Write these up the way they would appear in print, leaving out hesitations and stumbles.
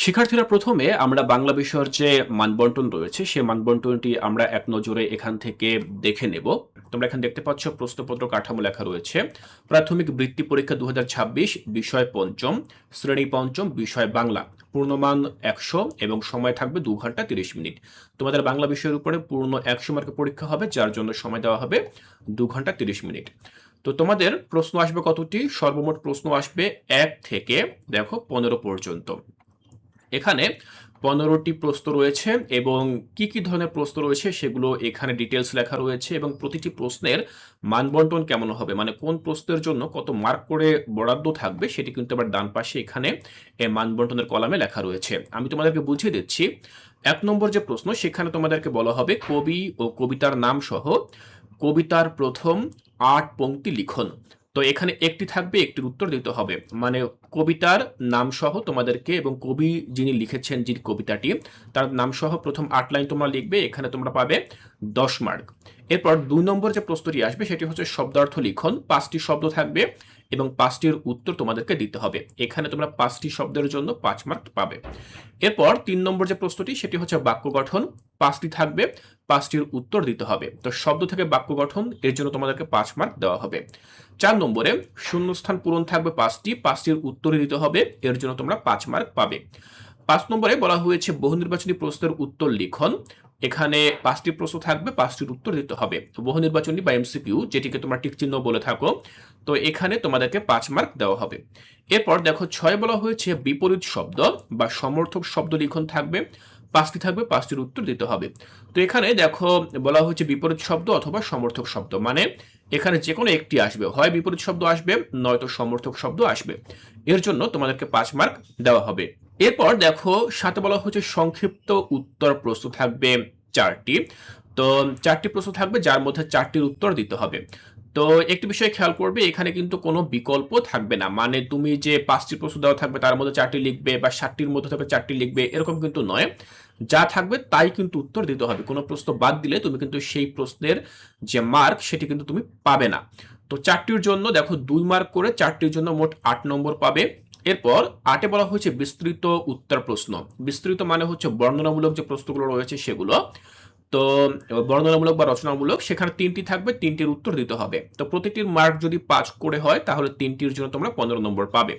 শিক্ষার্থীরা প্রথমে আমরা বাংলা বিষয়ের যে মানবন্টন রয়েছে সেই মানবন্টনটি আমরা এক নজরে এখান থেকে দেখে নেব। তোমরা এখানে দেখতে পাচ্ছ প্রশ্নপত্র কাঠামো লেখা রয়েছে। প্রাথমিক বৃত্তি পরীক্ষা 2026, বিষয় পঞ্চম, শ্রেণী পঞ্চম, বিষয় বাংলা। পূর্ণমান 100 এবং সময় থাকবে 2 ঘন্টা 30 মিনিট। তোমাদের বাংলা বিষয়ের উপরে পূর্ণ 100 মার্কের পরীক্ষা হবে, যার জন্য সময় দেওয়া হবে 2 ঘন্টা 30 মিনিট। তো তোমাদের প্রশ্ন আসবে কতটি? সর্বমোট প্রশ্ন আসবে 1 থেকে দেখো 15 পর্যন্ত। এখানে 15টি প্রশ্ন রয়েছে এবং কি কি ধরনের প্রশ্ন রয়েছে সেগুলো এখানে ডিটেলস লেখা রয়েছে এবং প্রতিটি প্রশ্নের মানবন্টন কেমন হবে, মানে কোন প্রশ্নের জন্য কত মার্ক করে বরাদ্দ থাকবে সেটি কিন্তু আবার ডান পাশে এখানে মানবন্টনের কলামে লেখা রয়েছে। আমি তোমাদেরকে বুঝিয়ে দিচ্ছি। 1 নম্বর যে প্রশ্ন সেখানে তোমাদেরকে বলা হবে কবি ও কবিতার নাম সহ কবিতার প্রথম 8 পংক্তি লিখন। তো এখানে একটি থাকবে, একটির উত্তর দিতে হবে। মানে কবিতার নাম সহ তোমাদেরকে এবং কবি যিনি লিখেছেন যে কবিতাটি তার নাম সহ প্রথম 8 লাইন তোমরা লিখবে, এখানে তোমরা পাবে 10 মার্ক। এরপর 2 নম্বর যে প্রশ্নটি আসবে সেটি হচ্ছে শব্দার্থ লিখন। 5টি শব্দ থাকবে এবং 5টির উত্তর তোমাদেরকে দিতে হবে, এখানে তোমরা 5টি শব্দের জন্য 5 মার্ক পাবে। এরপর 3 নম্বর যে প্রশ্নটি সেটি হচ্ছে বাক্য গঠন। 5টি থাকবে, 5টির উত্তর দিতে হবে। তো শব্দ থেকে বাক্য গঠন, এর জন্য তোমাদেরকে 5 মার্ক দেওয়া হবে। 4 নম্বরে শূন্যস্থান পূরণ থাকবে 5টি, 5টির উত্তর দিতে হবে, এর জন্য তোমরা 5 মার্ক পাবে। 5 নম্বরে বলা হয়েছে বহু নির্বাচনী প্রশ্নের উত্তর লিখন। এখানে 5টি প্রশ্ন থাকবে, 5টির উত্তর দিতে হবে। বহু নির্বাচনী বা এমসিকিউ যেটিকে তোমরা টিক চিহ্ন বলে থাকো, তো এখানে তোমাদেরকে 5 মার্ক দেওয়া হবে। এরপর দেখো 6 বলা হয়েছে বিপরীত শব্দ বা সমর্থক শব্দ লিখন থাকবে। 5টি থাকবে, 5টির উত্তর দিতে হবে। তো এখানে দেখো বলা হয়েছে বিপরীত শব্দ অথবা সমর্থক শব্দ, মানে এখানে যে কোনো একটি আসবে, হয় বিপরীত শব্দ আসবে নয়তো সমর্থক শব্দ আসবে, এর জন্য তোমাদেরকে 5 মার্ক দেওয়া হবে। এরপর দেখো 7 বলা হচ্ছে সংক্ষিপ্ত উত্তর প্রশ্ন থাকবে 4টি। তো 4টি প্রশ্ন থাকবে যার মধ্যে 4টির উত্তর দিতে হবে। তো একটি বিষয় খেয়াল করবে, এখানে কিন্তু কোনো বিকল্প থাকবে না, মানে তুমি যে 5টি প্রশ্ন দেওয়া থাকবে তার মধ্যে 4টি লিখবে বা 60টির মধ্যে থাকবে 4টি লিখবে, এরকম কিন্তু নয়। যা থাকবে তাই কিন্তু উত্তর দিতে হবে। কোনো প্রশ্ন বাদ দিলে তুমি কিন্তু সেই প্রশ্নের যে মার্ক সেটি কিন্তু তুমি পাবে না। তো 4টির জন্য দেখো 2 মার্ক করে, 4টির জন্য মোট 8 নম্বর পাবে। এরপর 8-এ বলা হয়েছে বিস্তৃত উত্তর প্রশ্ন। বিস্তৃত মানে হচ্ছে বর্ণনামূলক যে প্রশ্নগুলো রয়েছে সেগুলো। তো বর্ণনামূলক বা রচনামূলক, সেখানে 3টি থাকবে, 3টির উত্তর দিতে হবে। তো প্রতিটির মার্ক যদি 5 করে হয় তাহলে 3টির জন্য তোমরা 15 নম্বর পাবে।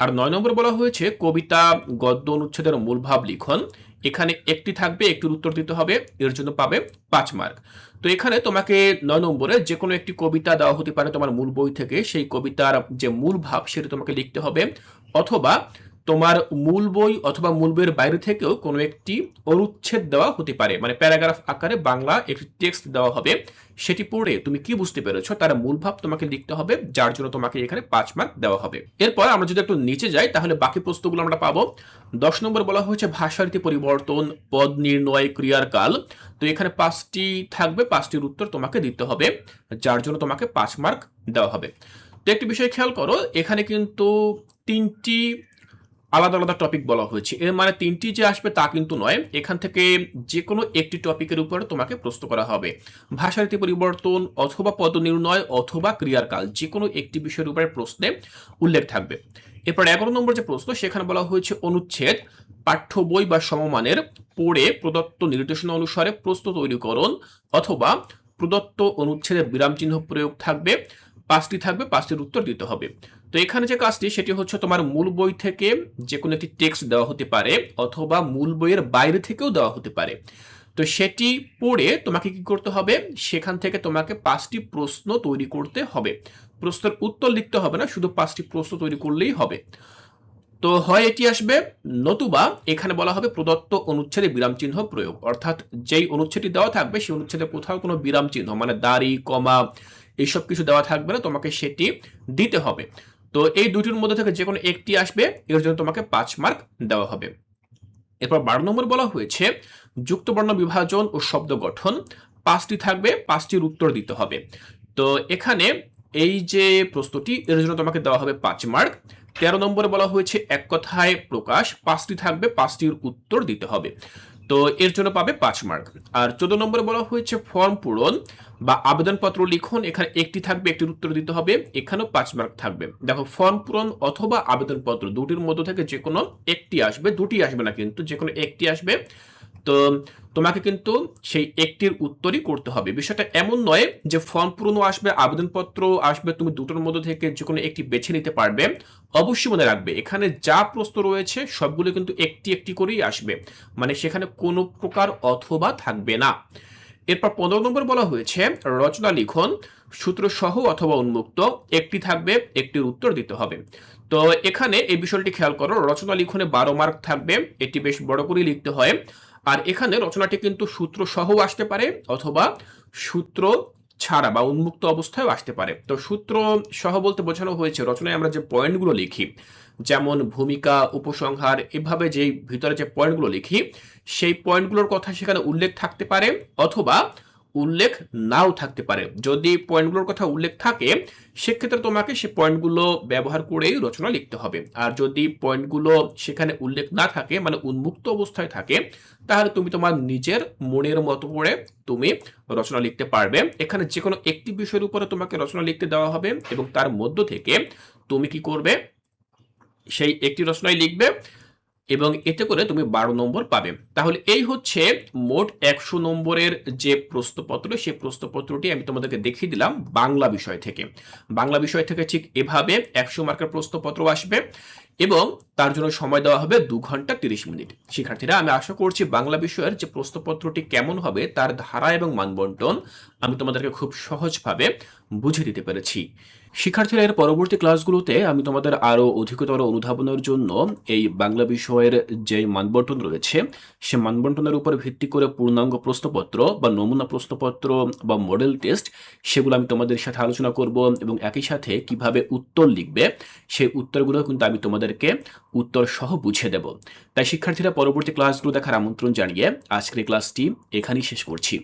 আর 9 নম্বর বলা হয়েছে কবিতা গদ্য অনুচ্ছেদের মূল ভাব লিখন। এখানে একটি থাকবে, একটির উত্তর দিতে হবে, এর জন্য পাবে 5 মার্ক। তো এখানে তোমাকে 9 নম্বরে যে কোনো একটি কবিতা দেওয়া হতে পারে তোমার মূল বই থেকে, সেই কবিতার যে মূল ভাব সেটা তোমাকে লিখতে হবে, অথবা তোমার মূল বই অথবা মূল বইয়ের বাইরে থেকেও কোনো একটি অনুচ্ছেদ দেওয়া হতে পারে, মানে প্যারাগ্রাফ আকারে বাংলা একটি টেক্সট দেওয়া হবে, সেটি পড়ে তুমি কি বুঝতে পেরেছো তার মূল ভাব তোমাকে লিখতে হবে, যার জন্য তোমাকে এখানে 5 মার্ক দেওয়া হবে। এরপর আমরা যদি একটু নিচে যাই তাহলে বাকি প্রশ্নগুলো আমরা পাবো। 10 নম্বর বলা হয়েছে ভাষারীতি পরিবর্তন, পদ নির্ণয়, ক্রিয়ার কাল। তো এখানে 5টি থাকবে, 5টির উত্তর তোমাকে দিতে হবে, যার জন্য তোমাকে 5 মার্ক দেওয়া হবে। তো একটি বিষয় খেয়াল করো, এখানে কিন্তু 3টি আলাদা আলাদা টপিক বলা হয়েছে, এর মানে 3টি যে আসবে তা কিন্তু নয়। এখান থেকে যে কোনো একটি টপিকের উপরে তোমাকে প্রশ্ন করা হবে। ভাষারীতি পরিবর্তন অথবা পদ নির্ণয় অথবা ক্রিয়ার কাল, যে কোনো একটি বিষয়ের উপরে প্রশ্নে উল্লেখ থাকবে। এরপর 11 নম্বর যে প্রশ্ন সেখানে বলা হয়েছে অনুচ্ছেদ পাঠ্য বই বা সমমানের পড়ে প্রদত্ত নির্দেশনা অনুসারে প্রশ্ন তৈরিকরণ অথবা প্রদত্ত অনুচ্ছেদের বিরাম চিহ্ন প্রয়োগ থাকবে। 5টি থাকবে, 5টির উত্তর দিতে হবে। তো এখানে যে কাজটি সেটি হচ্ছে তোমার মূল বই থেকে যে কোনো একটি টেক্সট দেওয়া হতে পারে অথবা মূল বইয়ের বাইরে থেকেও দেওয়া হতে পারে। তো সেটি পড়ে তোমাকে কি করতে হবে, সেখান থেকে তোমাকে 5টি প্রশ্ন তৈরি করতে হবে। প্রশ্নের উত্তর লিখতে হবে না, শুধু 5টি প্রশ্ন তৈরি করলেই হবে। তো হয় এটি আসবে, নতুবা এখানে বলা হবে প্রদত্ত অনুচ্ছেদে বিরাম চিহ্ন প্রয়োগ, অর্থাৎ যেই অনুচ্ছেদটি দেওয়া থাকবে সেই অনুচ্ছেদে কোথাও কোনো বিরাম চিহ্ন মানে দাড়ি কমা এইসব কিছু দেওয়া থাকবে না, তোমাকে সেটি দিতে হবে। তো এই দুটির মধ্যে থেকে যে কোনো একটি আসবে, এর জন্য তোমাকে 5 মার্ক দেওয়া হবে। এরপর 12 নম্বর বলা হয়েছে যুক্তবর্ণ বিভাজন ও শব্দ গঠন। 5টি থাকবে, 5টির উত্তর দিতে হবে। তো এখানে এই যে প্রশ্নটি এর জন্য তোমাকে দেওয়া হবে 5 মার্ক। 13 নম্বরে বলা হয়েছে এক কথায় প্রকাশ। 5টি থাকবে, 5টির উত্তর দিতে হবে। তো এর জন্য পাবে 5 মার্ক। আর 14 নম্বরে বলা হয়েছে ফর্ম পূরণ বা আবেদনপত্র লিখন, এখানে একটি থাকবে, একটির উত্তর দিতে হবে, এখানেও 5 মার্ক থাকবে। দেখো ফর্ম পূরণ অথবা আবেদনপত্র দুটির মধ্য থেকে যে কোনো একটি আসবে, দুটি আসবে না কিন্তু, যে কোনো একটি আসবে। তো তোমাকে কিন্তু সেই একটির উত্তরই করতে হবে। বিষয়টা এমন নয় যে ফর্ম পূরণও আসবে, আবেদনপত্র আসবে, তুমি দুটোর মধ্যে থেকে যে কোনো একটি বেছে নিতে পারবে। অবশ্যই মনে রাখবে এখানে যা প্রশ্ন রয়েছে সবগুলো কিন্তু একটি একটি করেই আসবে, মানে সেখানে কোনো প্রকার অথবা থাকবে না। এরপর 15 নম্বর বলা হয়েছে রচনা লিখন সূত্র সহ অথবা উন্মুক্ত, একটি থাকবে, একটির উত্তর দিতে হবে। তো এখানে এই বিষয়টি খেয়াল করো, রচনা লিখনে 12 মার্ক থাকবে, এটি বেশ বড় করে লিখতে হয়। আর এখানে রচনাটি কিন্তু সূত্র সহ আসতে পারে অথবা সূত্র ছাড়া বা উন্মুক্ত অবস্থায় আসতে পারে। তো সূত্র সহ বলতে বোঝানো হয়েছে রচনায় আমরা যে পয়েন্টগুলো লিখি, যেমন ভূমিকা, উপসংহার, এভাবে যেই ভিতরে যে পয়েন্টগুলো লিখি সেই পয়েন্টগুলোর কথা সেখানে উল্লেখ থাকতে পারে অথবা উল্লেখ নাও থাকতে পারে। যদি পয়েন্টগুলোর কথা উল্লেখ থাকে সেক্ষেত্রে তোমাকে সেই পয়েন্টগুলো ব্যবহার করেই রচনা লিখতে হবে। আর যদি পয়েন্টগুলো সেখানে উল্লেখ না থাকে, মানে উন্মুক্ত অবস্থায় থাকে, তাহলে তুমি তোমার নিজের মনের মতো করে তুমি রচনা লিখতে পারবে। এখানে যে কোনো একটি বিষয়ের উপরে তোমাকে রচনা লিখতে দেওয়া হবে এবং তার মধ্য থেকে তুমি কি করবে, সেই একটি রচনাই লিখবে এবং এতে করে তুমি 12 নম্বর পাবে। তাহলে এই হচ্ছে মোট 100 নম্বরের যে প্রশ্নপত্র, সেই প্রশ্নপত্রটি আমি তোমাদেরকে দেখিয়ে দিলাম বাংলা বিষয় থেকে। বাংলা বিষয় থেকে ঠিক এভাবে 100 মার্কের প্রশ্নপত্র আসবে এবং তার জন্য সময় দেওয়া হবে 2 ঘন্টা 30 মিনিট। শিক্ষার্থীরা, আমি আশা করছি বাংলা বিষয়ের যে প্রশ্নপত্রটি কেমন হবে তার ধারা এবং মানবন্টন আমি তোমাদেরকে খুব সহজভাবে বুঝিয়ে দিতে পেরেছি। শিক্ষার্থীরা, এর পরবর্তী ক্লাসগুলোতে আমি তোমাদের আরও অধিকতর অনুধাবনের জন্য এই বাংলা বিষয়ের যে মানবন্টন রয়েছে সে মানবন্টনের উপর ভিত্তি করে পূর্ণাঙ্গ প্রশ্নপত্র বা নমুনা প্রশ্নপত্র বা মডেল টেস্ট, সেগুলো আমি তোমাদের সাথে আলোচনা করব এবং একই সাথে কিভাবে উত্তর লিখবে সেই উত্তরগুলো কিন্তু আমি তোমাদেরকে উত্তর সহ বুঝিয়ে দেব। তাই শিক্ষার্থীরা, পরবর্তী ক্লাসগুলো দেখার আমন্ত্রণ জানিয়ে আজকের ক্লাসটি এখানেই শেষ করছি।